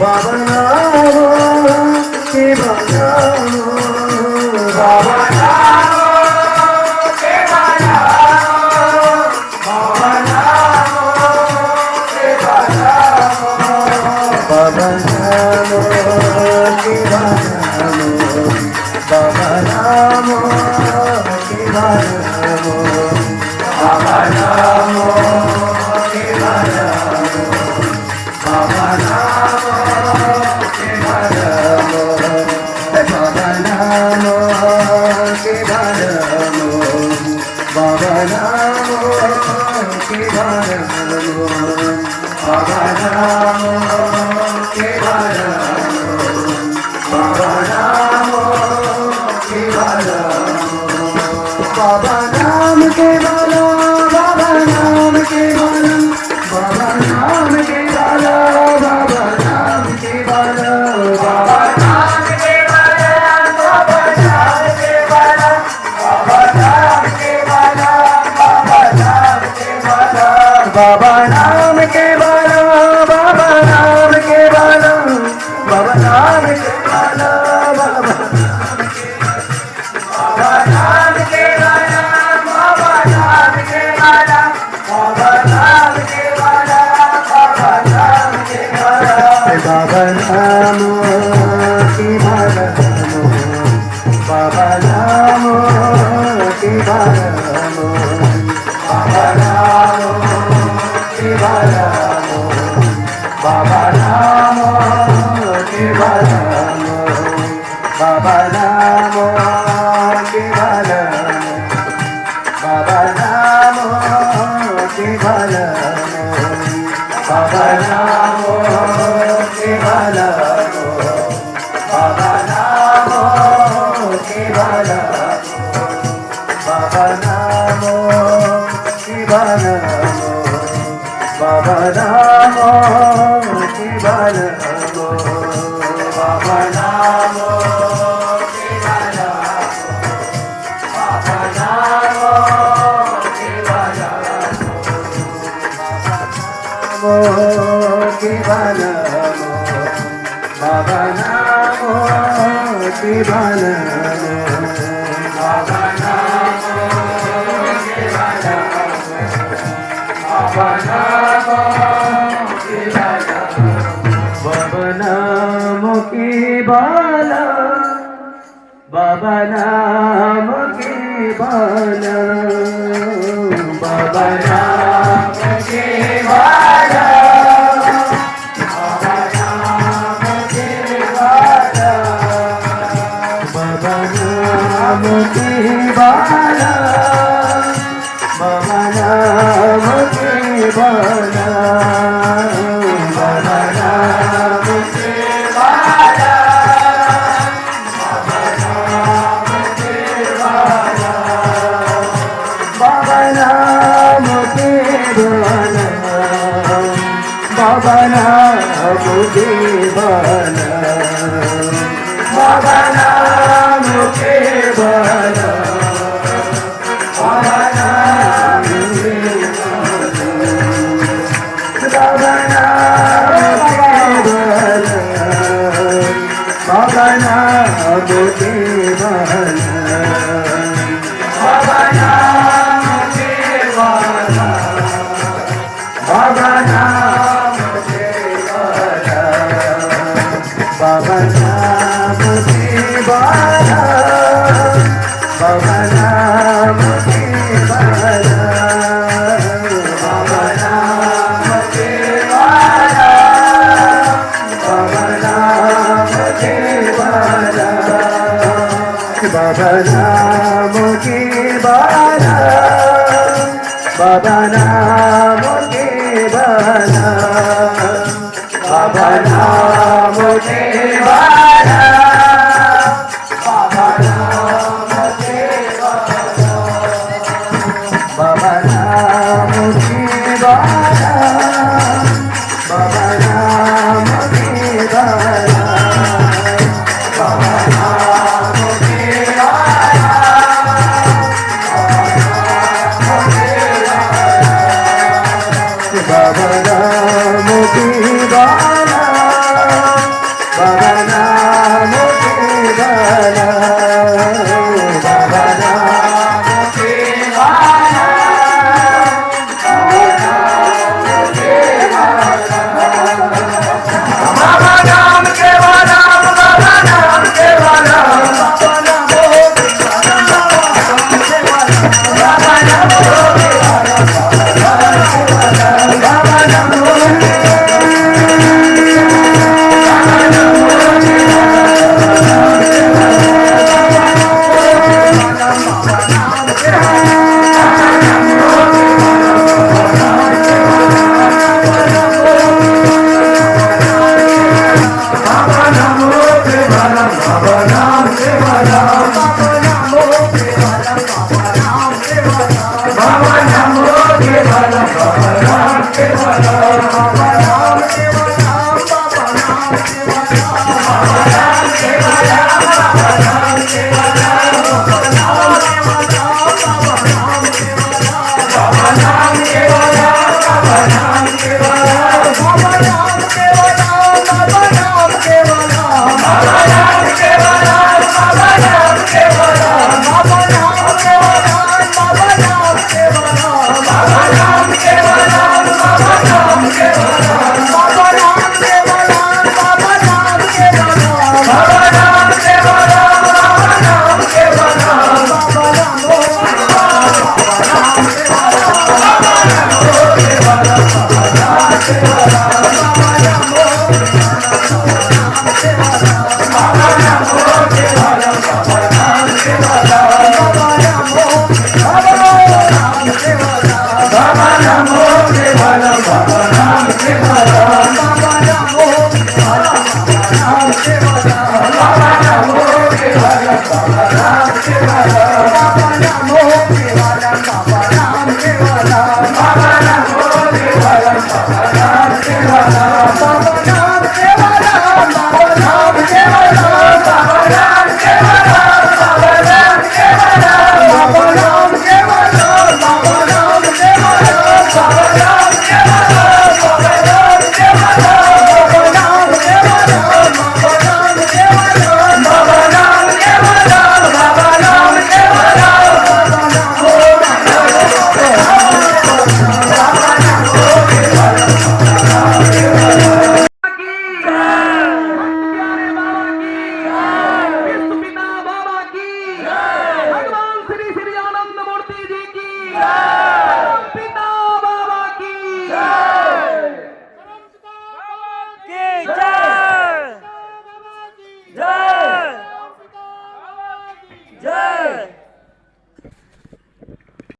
बाबा नाम के बनाओ बाबा नाम के बनाओ बाबा नाम के बनाओ बाबा नाम के बनाओ बाबा नाम के बनाओ बाबा नाम के बनाओ बाबा नाम के बनाओ बाबा नाम के बनाओ बाबा नाम के बनाओ बाबा नाम के बनाओ बाबा नाम के बनाओ बाबा नाम के बोलो बाबा नाम के बोलो बाबा नाम के बोलो बाबा नाम के बोलो बाबा नाम के बोलो बाबा नाम के बोलो बाबा नाम के बोलो बाबा नाम के बोलो बाबा नाम के बोलो बाबा नाम के बोलो बाबा नाम के बोलो बाबा नाम के वाला बाबा नाम के वाला बाबा नाम के वाला बाबा नाम के वाला बाबा नाम के वाला बाबा नाम के वाला बाबा नाम के वाला बाबा नाम के वाला बाबा नाम के वाला बाबा नाम के वाला बाबा नाम के वाला बाबा नाम के वाला बाबा नाम के वाला बाबा नाम के वाला बाबा नाम के वाला बाबा नाम के वाला के वाला बाबा नाम के वाला बाबा नाम के वाला बाबा नाम के वाला बाबा नाम के वाला बाबा नाम के वाला बाबा नाम के वाला बाबा नाम के वाला बाबा नाम के वाला बाबा नाम के वाला बाबा नाम के वाला बाबा नाम के वाला बाबा नाम के वाला बाबा नाम के वाला बाबा नाम के वाला बाबा नाम के बाबा नाम के वाला बाबा नाम के वाला बाबा नाम के वाला बाबा नाम के वाला बाबा नाम के वाला बाबा नाम के वाला बाबा नाम के वाला बाबा नाम के वाला बाबा नाम के वाला बाबा नाम के वाला बाबा नाम के वाला बाबा नाम के वाला बाबा नाम के वाला बाबा नाम के वाला बाबा नाम के वाला बाबा नाम के वाला बाबा नाम केवला बाबा नाम केवला बाबा नाम केवला बाबा नाम केवला जय